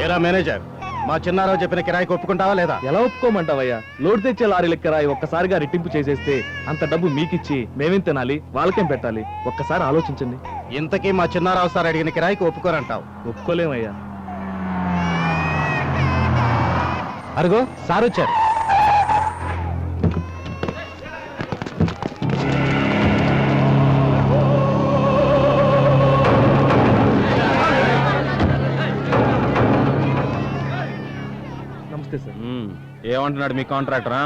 ఏరా మేనేజర్, మా చిన్నారావు చెప్పిన కిరాయికి ఒప్పుకుంటావా లేదా? ఎలా ఒప్పుకోమంటావయ్యా? లోడ్ తెచ్చే లారీల కిరాయి ఒక్కసారిగా రెట్టింపు చేసేస్తే అంత డబ్బు మీకిచ్చి మేమేం తినాలి, వాళ్ళకేం పెట్టాలి? ఒక్కసారి ఆలోచించండి. ఇంతకీ మా చిన్నారావు సార్ అడిగిన కిరాయికి ఒప్పుకోరంటావు? ఒప్పుకోలేమయ్యా. అరుగో సార్ వచ్చారు. నమస్తే సార్. ఏమంటున్నాడు మీ కాంట్రాక్టరా?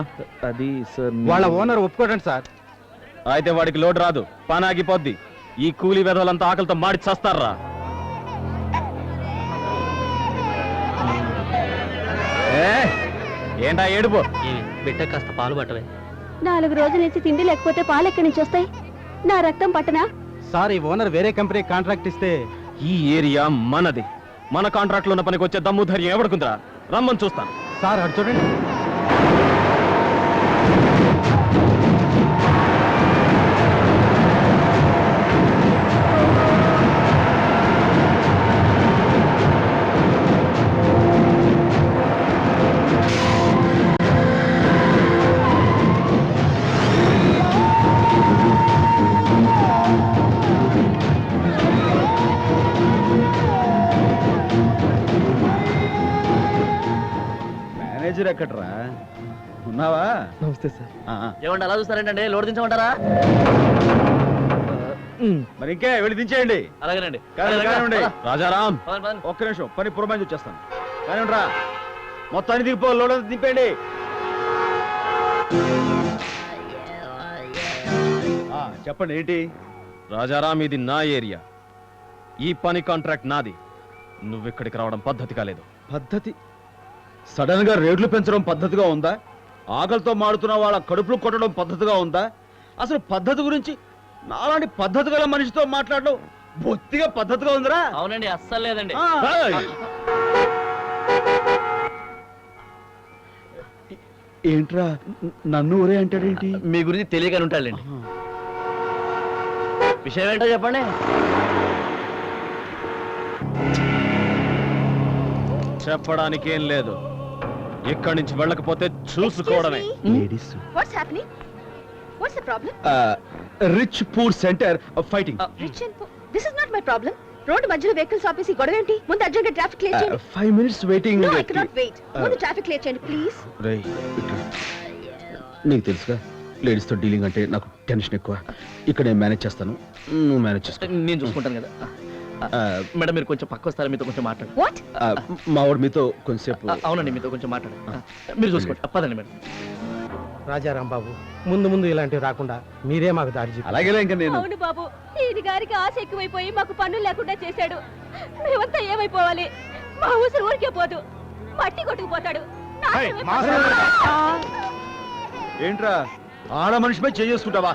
అది సార్ వాళ్ళ ఓనర్ ఒప్పుకోడండి సార్. అయితే వాడికి లోడ్ రాదు, పని ఆగిపోద్ది. ఈ కూలీ వెధవలంతా ఆకలితో మాడి చస్తారా? ఏంటా ఏడుపు? బిడ్డ కాస్త పాలు పట్టవే. 4 రోజుల నుంచి తిండి లేకపోతే పాలు ఎక్కడి నుంచి వస్తాయి? నా రక్తం పట్టనా? సార్, ఈ ఓనర్ వేరే కంపెనీ కాంట్రాక్ట్ ఇస్తే ఈ ఏరియా మనది. మన కాంట్రాక్ట్ లో ఉన్న పనికి వచ్చే దమ్ము ధైర్యం ఎవడుకుందిరా? రమ్మని చూస్తాను. సార్ అటు చూడండి. మేనేజర్ ఎక్కడరా? ఉన్నావా? నమస్తే సార్. ఏమంటే అలా చూస్తారేంటండి? లోడ్ దించమంటారా? మరి ఇంకే వెళ్ళి దించేయండి. అలాగేనండి. రాజారాం, పదండి, పదండి. ఒక్క నిమిషం పని పురమాయించి వచ్చేస్తాను. కానీ రా, మొత్తాన్ని దిగిపో, లోడ్ అంతా దింపేయండి. చెప్పండి ఏంటి? రాజారాం, ఇది నా ఏరియా. ఈ పని కాంట్రాక్ట్ నాది. నువ్విక్కడికి రావడం పద్ధతి కాలేదు. పద్ధతి? సడన్ గా రేట్లు పెంచడం పద్ధతిగా ఉందా? ఆకలితో మాడుతున్న వాళ్ళ కడుపులు కొట్టడం పద్ధతిగా ఉందా? అసలు పద్ధతి గురించి నాలాంటి పద్ధతి గల మనిషితో మాట్లాడడం బొత్తిగా పద్ధతిగా ఉందిరా? అవునండి, అస్సలు లేదండి. ఏంట్రా నన్ను ఊరే అంటాడేంటి? మీ గురించి తెలియకని ఉంటాడండి. విషయం ఏంటో చెప్పండి. చెప్పడానికి ఏం లేదు. ఇక్కడి నుంచి వెళ్ళకపోతే చూసుకోవడమే. What's happening? What's the problem? Rich poor centre fighting. Rich and poor. This is not my problem. Road మధ్యలో వెహికల్స్ ఆపేసి గొడవ ఏంటి? ముందు అర్జెంట్ ట్రాఫిక్ క్లియర్ చేయండి. 5 minutes waiting. No, I cannot wait. ముందు ట్రాఫిక్ క్లియర్ చేయండి ప్లీజ్. నీకు తెలుసుగా, లేడీస్ తో డీలింగ్ అంటే నాకు టెన్షన్ ఎక్కువ. ఇక్కడ నేను మేనేజ్ చేస్తాను, నువ్వు మేనేజ్ చేస్తా. నేను చూసుకుంటాను కదా. మేడం, మీరు కొంచెం పక్క వస్తారా? మీతో కొంచెం మాట్లాడు. What? మా వాడు మీతో కొంచెంసేపు. అవునండి, మీతో కొంచెం మాట్లాడు. మీరు చూసుకోండి. పదండి మేడం. రాజారాం బాబు, ముందు ముందు ఇలాంటివి రాకుండా మీరే మాకు దారి చూపి. అలాగే ఇంకా నేను. అవును బాబు, ఈయన గారికి ఆశ ఎక్కువైపోయి మాకు పనులు లేకుండా చేశాడు. మేమంతా ఏమైపోవాలి? మా ఊసరు ఊరికే పోదు, మట్టి కొట్టుకుపోతాడు. ఏంట్రా ఆడ మనిషిపై చేసుకుంటావా?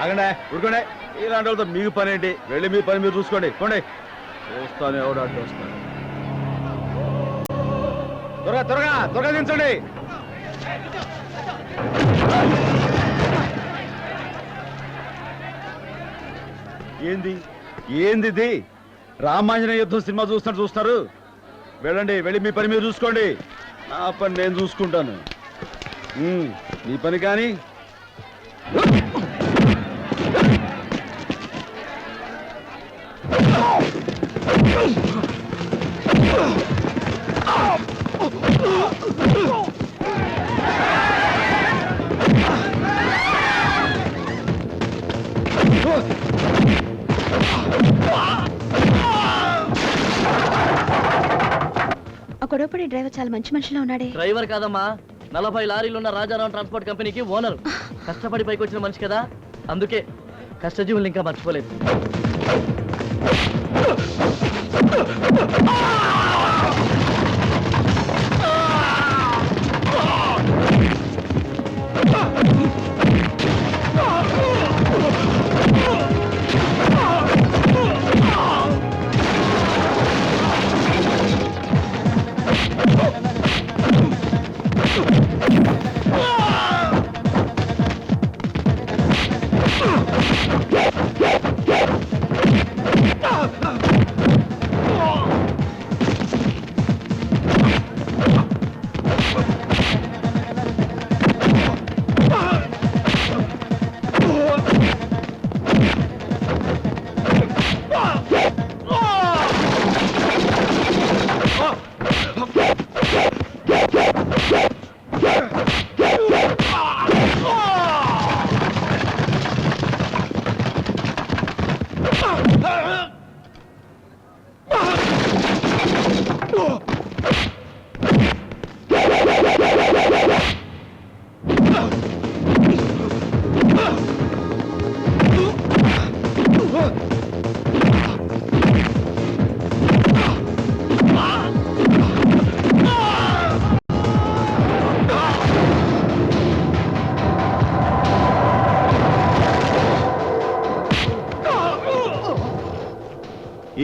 ఆగండి, ఊరుకోండి. ఇలాంటి వాళ్ళతో మీకు పని ఏంటి? వెళ్ళి మీ పని మీరు చూసుకోండి. పోండి, చూస్తాను ఎవడు అడ్డు వస్తాను. త్వరగా త్వరగా త్వరగా దించండి. ఏంది ఏంది ఇది? రామాంజనేయ యుద్ధం సినిమా చూస్తున్నారు. వెళ్ళండి, వెళ్ళి మీ పని మీరు చూసుకోండి. నా పని నేను చూసుకుంటాను. మీ పని కానీ. గొడవపడే డ్రైవర్ చాలా మంచి మనిషిలో ఉన్నాడే. డ్రైవర్ కాదమ్మా, 40 లారీలు ఉన్న రాజారాం ట్రాన్స్పోర్ట్ కంపెనీకి ఓనర్. కష్టపడి పైకి వచ్చిన మనిషి కదా, అందుకే కష్టజీవులు ఇంకా మర్చిపోలేదు.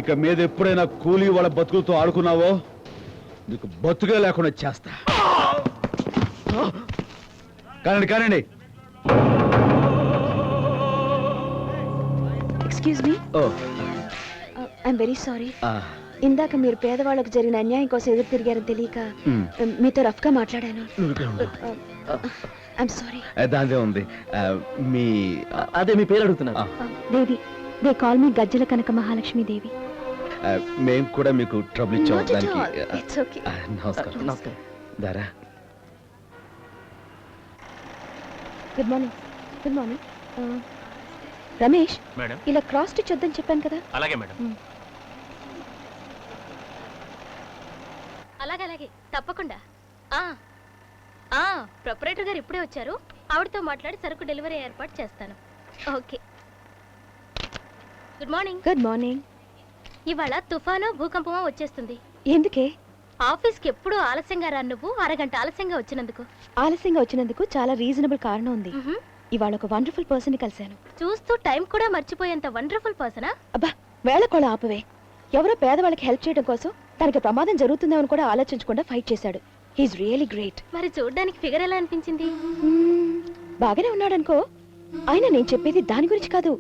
ఇక మీద ఎప్పుడైనా కూలీ వాళ్ళ బతుకులతో ఆడుకున్నావో నీకు బతుకే లేకుండా చేస్తా. కానండి కానండి. Excuse me, oh I am very sorry. ఆ, ఇందాక మీరు పేదవాళ్ళకు జరిగిన అన్యాయం కోసం ఎదురు తిరిగారని తెలియక ఉమ్, మీతో రఫ్ గా మాట్లాడాను. నువ్వు ఇక్కడ ఉండు. I'm sorry. దాందే ఉంది. మీ అదే మీ పేరు అడుగుతున్నారు. దేవి, దే కాల్ మీ గజ్జల కనక మహాలక్ష్మి దేవి. మేము కూడా మీకు ట్రబుల్ ఇచ్చాం దానికి. It's okay. నమస్కారం. నమస్కారం. దారా good morning. Good morning. Ramesh, madam. ఇలా క్రాస్ స్టిచ్ వద్దని చెప్పాను కదా. అలాగే మేడం. అలాగే తప్పకుండా. ప్రొపరేటర్ గారు ఇప్పుడే వచ్చారు. ఆవిడతో మాట్లాడి సరుకు డెలివరీ ఏర్పాటు చేస్తాను. Okay. Good morning. Good morning. ఇవాళ తుఫాను భూకంపమో వచ్చేస్తుంది. ఎందుకే? ఆఫీస్కి ఎప్పుడూ ఆలస్యంగా రా నువ్వు, అరగంట ఆలస్యంగా వచ్చినందుకు. ఆలస్యంగా వచ్చినందుకు చాలా రీజనబుల్ కారణం ఉంది. మ్హూ. ఇవాళ ఒక వండర్ఫుల్ పర్సన్ ని కలిశాను. చూస్తూ టైం కూడా మర్చిపోయేంత వండర్ఫుల్ పర్సనా? అబ్బా, వేళకోళ ఆపవే. ఎవరో పేదవాళ్ళకి హెల్ప్ చేయడం కోసం తనకి ప్రమాదం జరుగుతుందేమని కూడా ఆలోచించకుండా ఫైట్ చేశాడు. He's really great. మరి చూడ్డానికి ఫిగర్ ఎలా అనిపించింది? బాగానే ఉన్నాడనుకో. అయినా నేను చెప్పేది దాని గురించి కాదు.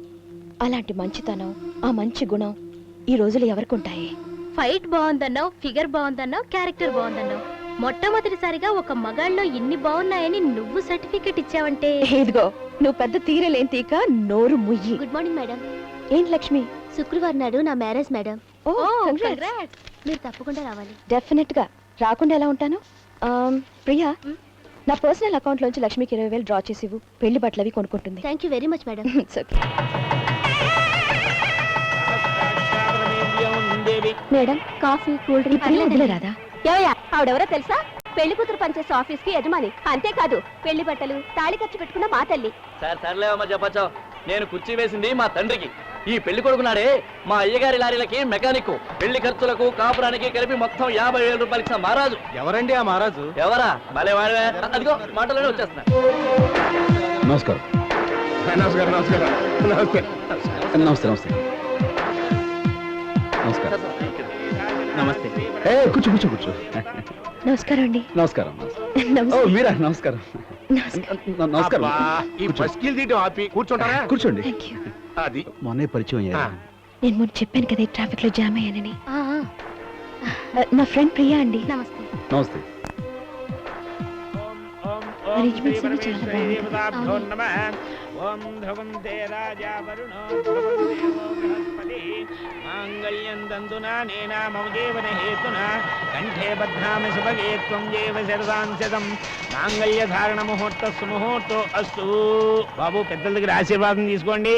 అలాంటి మంచితనం, ఆ మంచి గుణం ఈ రోజులు ఎవరికుంటాయి? ఫైట్ బాగుందన్నావు, ఫిగర్ బాగుందన్నావు, క్యారెక్టర్ బాగుందన్నావు. మొట్టమొదటిసారిగా ఒక మగాళ్ళలో ఇన్ని బాగున్నాయని నువ్వు సర్టిఫికెట్ ఇచ్చావంటే. ఇదిగో, నువ్వు పెద్ద తీరలేని తీక, నోరు ముయ్యి. Good morning madam. ఏంటి లక్ష్మి? శుక్రవారం నాడు నా మ్యారేజ్ మేడం. ఓ, కంగ్రాట్స్. మీరు తప్పకుండా రావాలి. డెఫినెట్ గా. రాకుండా ఎలా ఉంటాను? ప్రియా, నా పర్సనల్ అకౌంట్ లోంచి లక్ష్మికి 20,000 డ్రా చేసి ఇవ్వు. పెళ్లి బట్టలు అవి కొనుక్కుంటుంది. Thank you very much madam. It's okay. Madam, coffee, cool drink వదిలేరాదా? ఆవిడెవరో తెలుసా? పెళ్లి కూతురు పనిచేసే ఆఫీస్ కి యజమాని. అంతేకాదు, పెళ్లి బట్టలు, తాళి ఖర్చు పెట్టుకున్న మా తల్లి. సార్ సర్లేవమ్మా చెప్పచ్చా. నేను కుర్చీ వేసింది మా తండ్రికి. ఈ పెళ్లి కొడుకున్నాడే మా అయ్యగారి లారీలకి మెకానిక్. పెళ్లి ఖర్చులకు కాపురానికి కలిపి మొత్తం 50,000 రూపాయలు ఇచ్చిన మహారాజు. ఎవరండి ఆ మహారాజు? ఎవరా? భలే వాడే. అదిగో మాటలోనే వచ్చేస్తున్నా. నమస్కారం. నమస్కారం. నమస్కారం. నమస్తే. నమస్తే నమస్తే నమస్కారం. నమస్తే. కూర్చో కూర్చో కూర్చో. నమస్కారం అండి. నమస్కారం. ఓ నమస్తే. మీరా? నమస్కారం. నమస్కారం. ఈ బస్కీలు తీయడం ఆపి కూర్చుంటారా? కూర్చోండి. Thank you. అది మొన్నే పరిచయం అయ్యారు. నేను ముందు చెప్పాను కదా ట్రాఫిక్ లో జామ్ అయ్యానని. నా ఫ్రెండ్ ప్రియా అండి. నమస్తే. నమస్తే. అరేంజ్మెంట్స్ అన్ని చాలా బాగున్నాయి. ఓం ధ్రువం తే రాజా వరుణో ధ్రువం దేవో బృహస్పతి మాంగళ్యం దందునా నేనా మమ జీవన హేతునా కంఠే బధ్నామి సుభగే త్వం జీవ శరదాంశదం మాంగళ్య ధారణ ముహూర్త సుముహూర్తో అస్తు. బాబు, పెద్దల దగ్గర ఆశీర్వాదం తీసుకోండి.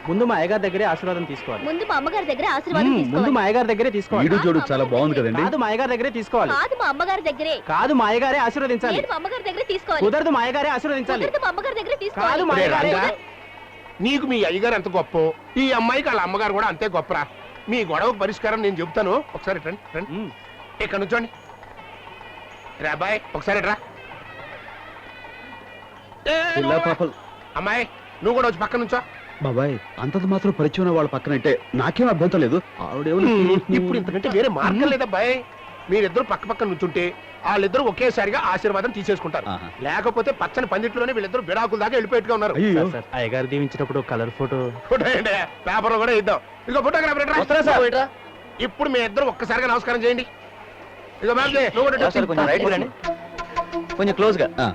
ముందు మా అయ్యగారి దగ్గరే ఆశీర్వాదం తీసుకోవాలి. ముందు మా అమ్మగారి దగ్గర ఆశీర్వాదం ముందు తీసుకోవాలి. మా అయ్యగారి దగ్గరే తీసుకోవాలి. వీడియో జోడు చాలా బాగుంది కదండి. కాదు, మా అయ్యగారి దగ్గరే తీసుకోవాలి. కాదు, మా అమ్మగారి దగ్గరే. కాదు, మా అయ్యగారే ఆశీర్వదించాలి. లేదు, మా అమ్మగారి దగ్గర తీసుకోవాలి. కుదరదు, మా అయ్యగారే ఆశీర్వదించాలి. కుదరదు, మా అమ్మగారి దగ్గర కాదు, తీసుకోవాలి. మా అయ్యగారే. నీకు మీ అయ్యగారు ఎంత గొప్ప, ఈ అమ్మాయికి వాళ్ళ అమ్మగారు కూడా అంతే గొప్పరా. మీ గొడవ పరిష్కారం నేను చెప్తాను. ఒకసారి రండి రండి. ఇక్కడ నుంచోండి. రా అబ్బాయి, ఒకసారి రా. పిల్ల పాపలు. అమ్మాయి, నువ్వు కూడా వచ్చి పక్క నుంచో. బాబాయ్, అంతది మాత్రం పరిచయం ఉన్న వాళ్ళ పక్కన అంటే నాకేం అభ్యంతరం లేదు. ఇప్పుడు ఇంతకంటే వేరే మార్గం లేదబ్బాయి. మీరిద్దరు పక్క పక్క నుంచుంటే వాళ్ళిద్దరు ఒకేసారిగా ఆశీర్వాదం తీసేసుకుంటారు. ఆహా. లేకపోతే పచ్చని పందిట్లోనే వీళ్ళిద్దరు విడాకుల దాకా వెళ్ళిపోయేట్టుగా ఉన్నారు. అయ్యో. సార్, అయ్యగారు దీవించినప్పుడు కలర్ ఫోటో. ఫోటో ఏంటి? పేపర్ కూడా ఇద్దాం. ఇదిగో ఫోటోగ్రాఫర్ సార్ పోయిట్రా. ఇప్పుడు మీ ఇద్దరు ఒక్కసారిగా నమస్కారం చేయండి. ఇదిగో మ్యామ్, నువ్వు కూడా మాస్టర్ కొంచెం రైట్ రండి. కొంచెం క్లోజ్ గా. ఆ,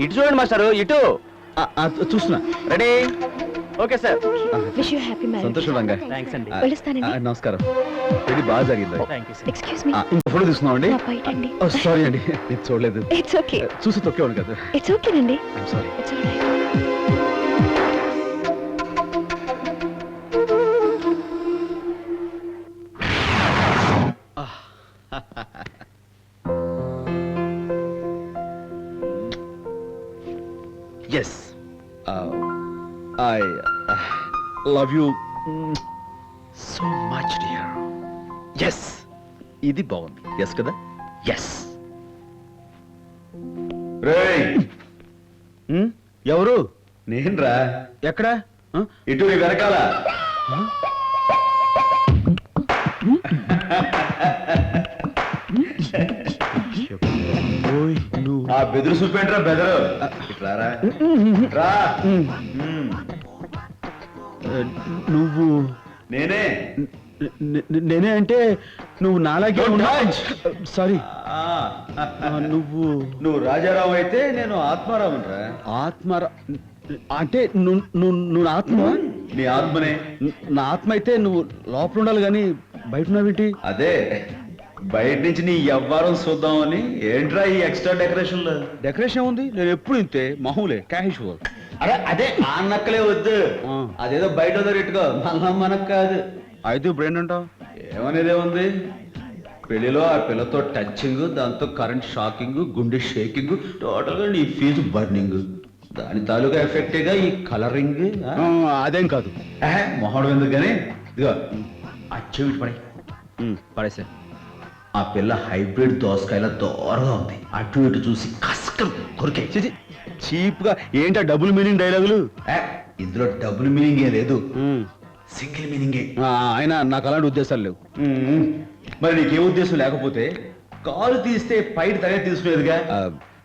ఇటు చూడండి మాస్టారు, ఇటు. చూస్తున్నా. Ready? Okay sir. Wish you happy marriage. సంతోషం రంగా. థ్యాంక్స్ అండి. పిలుస్తానండి. నమస్కారం. ఇది బాగా జరిగింది. Thank you sir. Excuse me, ఇంకో ఫోటో తీసుకున్నామండి. నా బయట అండి. సారీ అండి, నేను చూడలేదు. It's okay. చూసి తొక్కేవాడు కదా. ఇట్స్ ఓకే నండి. I'm sorry. It's alright. Yes. I love you so much, dear. Yes. ఇది బాగుంది. ఎస్ కదా? ఎస్. రేయ్, ఎవరు? నేనురా. ఎక్కడ? ఇటు నీ వెనకాల ఆ బెదురు చూపేంట్రా బెదరు ఇట్లారా రా నువ్వు నేనే నేనే అంటే నువ్వు నాలాగే సారీ నువ్వు నువ్వు రాజారావు అయితే నేను ఆత్మారావు రా ఆత్మ అంటే నువ్వు నా ఆత్మ నీ ఆత్మనే నా ఆత్మ అయితే నువ్వు లోపల ఉండాలి కానీ బయట ఉన్నావేంటి అదే బయట నుంచి నీ ఎవ్వరం చూద్దామని ఏంట్రా ఈ ఎక్స్ట్రా డెకరేషన్ డెకరేషన్ ఉంది నేను ఎప్పుడు ఇంతే మామూలే క్యాషువల్ అరే అదే ఆ నక్కలే వద్దు అదేదో బయట వదిలిట్టుకో మళ్ళా మనకు కాదు అయితే బ్రెయిన్ అంటావు ఏమనేదే ఉంది పెళ్లిలో ఆ పిల్లతో టచింగ్ దాంతో కరెంట్ షాకింగ్ గుండె షేకింగ్ టోటల్ గా నీ ఫీజు బర్నింగ్ దాని తాలూకా ఎఫెక్టేగా ఈ కలరింగ్ అదేం కాదు మొహం ఎందుకు కానీ ఇదిగో అచ్చి పడే పడేసా ఆ పిల్ల హైబ్రిడ్ దోసకాయల దూరంగా ఉంది అటు ఇటు చూసి కష్టం కొరికే చీప్ గా ఏంటా డబుల్ మీనింగ్ డైలాగులు ఇందులో డబుల్ మీనింగే లేదు సింగిల్ మీనింగే ఆయన నాకు అలాంటి ఉద్దేశాలు లేవు మరి నీకే ఉద్దేశం లేకపోతే కాలు తీస్తే పైన తనే తీసుకునేదిగా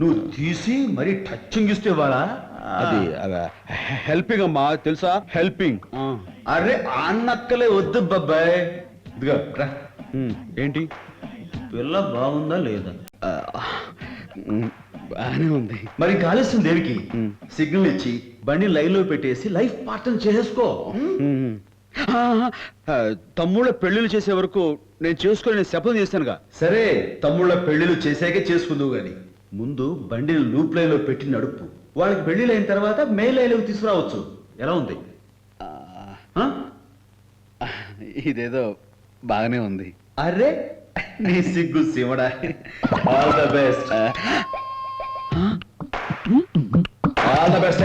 నువ్వు తీసి మరి టచింగ్ ఇస్తే వాళ్ళ అది హెల్పింగ్ అమ్మా తెలుసా హెల్పింగ్ అరే అన్నక్కలే వద్దు బాబాయ్ ఇదిగో రా. ఏంటి పిల్ల బాగుందా లేదా బాగానే ఉంది మరి కాలుష్యం దేనికి సిగ్నల్ ఇచ్చి బండి లైన్ లో పెట్టేసి లైఫ్ పార్ట్నర్ చేసుకో తమ్ముళ్ళ పెళ్లిళ్ళు చేసే వరకు నేను చేసుకొని శపథం చేస్తానుగా సరే తమ్ముళ్ళ పెళ్లిళ్ళు చేసాకే చేసుకుందువు గాని ముందు బండిని లూప్ లైన్ లో పెట్టి నడుపు వాళ్ళకి పెళ్లిళ్ళు అయిన తర్వాత మెయిన్ లైన్ లోకి తీసుకురావచ్చు ఎలా ఉంది ఇదేదో బాగానే ఉంది అరే నీ సిగ్గు శివడా all the best all the best